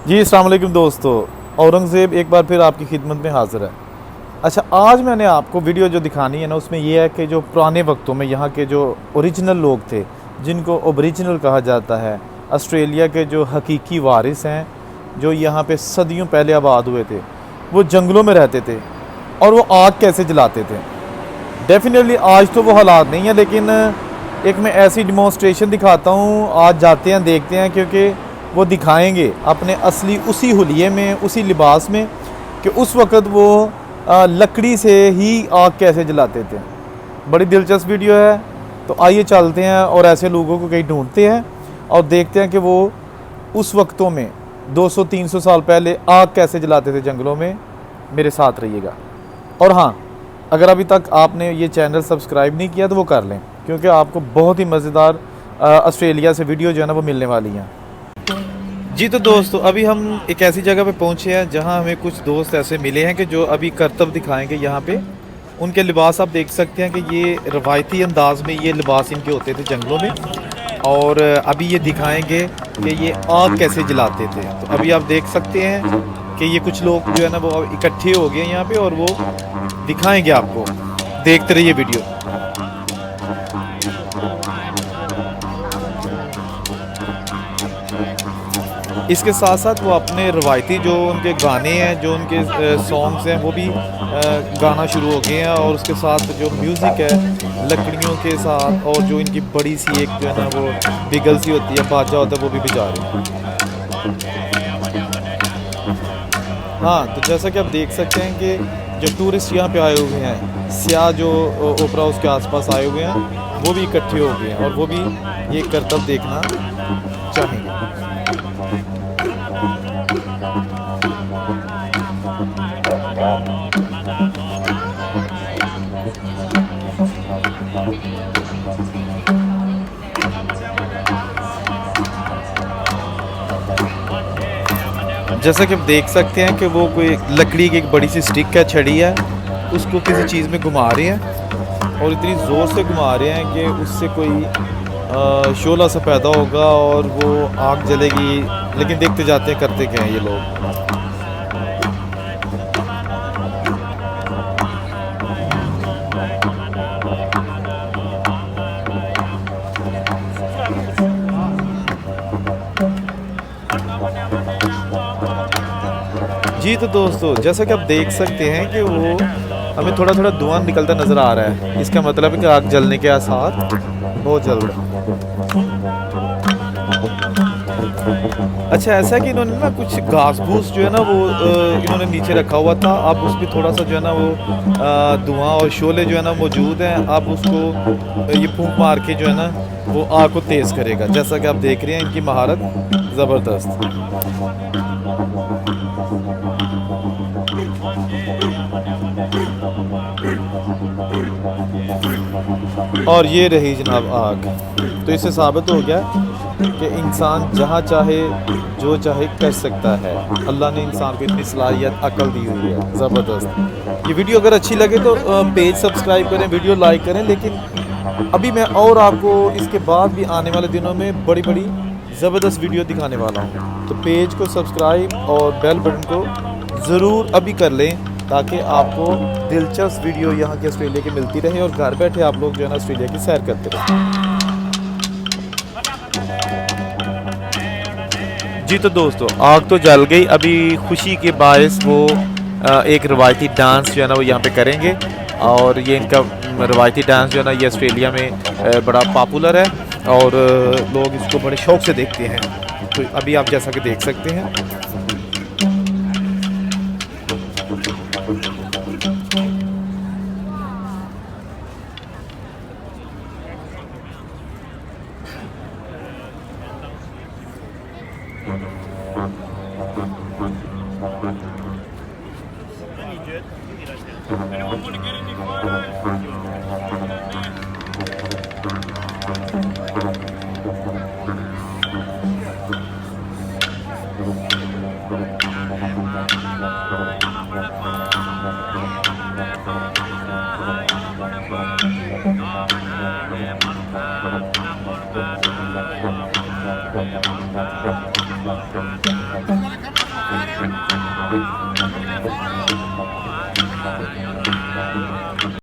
जी अस्सलाम वालेकुम दोस्तों, औरंगज़ेब एक बार फिर आपकी खिदमत में हाज़िर है। अच्छा, आज मैंने आपको वीडियो जो दिखानी है ना, उसमें ये है कि जो पुराने वक्तों में यहाँ के जो ओरिजिनल लोग थे, जिनको ओरिजिनल कहा जाता है, ऑस्ट्रेलिया के जो हकीकी वारिस हैं, जो यहाँ पे सदियों पहले आबाद हुए थे, वो जंगलों में रहते थे और वो आग कैसे जलाते थे। डेफिनेटली आज तो वो हालात नहीं है, लेकिन एक मैं ऐसी डिमॉन्स्ट्रेशन दिखाता हूँ। आज जाते हैं, देखते हैं, क्योंकि वो दिखाएंगे अपने असली उसी हुलिये में, उसी लिबास में, कि उस वक़्त वो लकड़ी से ही आग कैसे जलाते थे। बड़ी दिलचस्प वीडियो है, तो आइए चलते हैं और ऐसे लोगों को कहीं ढूंढते हैं और देखते हैं कि वो उस वक्तों में 200-300 साल पहले आग कैसे जलाते थे जंगलों में। मेरे साथ रहिएगा। और हाँ, अगर अभी तक आपने ये चैनल सब्सक्राइब नहीं किया तो वो कर लें, क्योंकि आपको बहुत ही मज़ेदार ऑस्ट्रेलिया से वीडियो जो है ना वो मिलने वाली हैं। जी तो दोस्तों, अभी हम एक ऐसी जगह पे पहुंचे हैं जहां हमें कुछ दोस्त ऐसे मिले हैं कि जो अभी करतब दिखाएंगे यहाँ पे। उनके लिबास आप देख सकते हैं कि ये रवायती अंदाज में ये लिबास इनके होते थे जंगलों में, और अभी ये दिखाएंगे कि ये आग कैसे जलाते थे। तो अभी आप देख सकते हैं कि ये कुछ लोग जो है ना वो इकट्ठे हो गए यहाँ पे और वो दिखाएंगे आपको। देखते रहिए वीडियो। इसके साथ साथ वो अपने रवायती जो उनके गाने हैं, जो उनके सॉन्ग्स हैं, वो भी गाना शुरू हो गए हैं। और उसके साथ जो म्यूज़िक है लकड़ियों के साथ, और जो इनकी बड़ी सी एक जो है ना वो बिगल सी होती है, बाजा होता है, वो भी बजा रहे हैं। हाँ, तो जैसा कि आप देख सकते हैं कि जो टूरिस्ट यहाँ पे आए हुए हैं, सियाह जो ओपरा उसके आसपास आए हुए हैं, वो भी इकट्ठे हो गए हैं और वो भी ये करतब देखना चाहेंगे। जैसा कि आप देख सकते हैं कि वो कोई लकड़ी की एक बड़ी सी स्टिक है, छड़ी है, उसको किसी चीज़ में घुमा रहे हैं और इतनी ज़ोर से घुमा रहे हैं कि उससे कोई शोला सा पैदा होगा और वो आग जलेगी। लेकिन देखते जाते हैं करते क्या हैं ये लोग। जी तो दोस्तों, जैसा कि आप देख सकते हैं कि वो हमें थोड़ा थोड़ा धुआं निकलता नज़र आ रहा है। इसका मतलब है कि आग जलने के आसार बहुत जल्द। अच्छा, ऐसा है कि इन्होंने ना कुछ घास फूस जो है ना वो इन्होंने नीचे रखा हुआ था। अब उस पर थोड़ा सा जो है ना वो धुआं और शोले जो है ना मौजूद हैं। अब उसको ये फूंक मार के जो है ना वो आग को तेज़ करेगा। जैसा कि आप देख रहे हैं, इनकी महारत ज़बरदस्त। और ये रही जनाब आग। तो इससे साबित हो गया कि इंसान जहाँ चाहे जो चाहे कर सकता है। अल्लाह ने इंसान को इतनी सलाहियत, अकल दी हुई है, ज़बरदस्त। ये वीडियो अगर अच्छी लगे तो पेज सब्सक्राइब करें, वीडियो लाइक करें। लेकिन अभी मैं और आपको इसके बाद भी आने वाले दिनों में बड़ी बड़ी ज़बरदस्त वीडियो दिखाने वाला हूँ। तो पेज को सब्सक्राइब और बेल बटन को ज़रूर अभी कर लें, ताकि आपको दिलचस्प वीडियो यहाँ के ऑस्ट्रेलिया की मिलती रहे और घर बैठे आप लोग जो है ना ऑस्ट्रेलिया की सैर करते रहें। जी तो दोस्तों, आग तो जल गई। अभी खुशी के बायस वो एक रवायती डांस जो है ना वो यहाँ पे करेंगे। और ये इनका रवायती डांस जो है ना ये ऑस्ट्रेलिया में बड़ा पॉपुलर है और लोग इसको बड़े शौक़ से देखते हैं। तो अभी आप जैसा कि देख सकते हैं।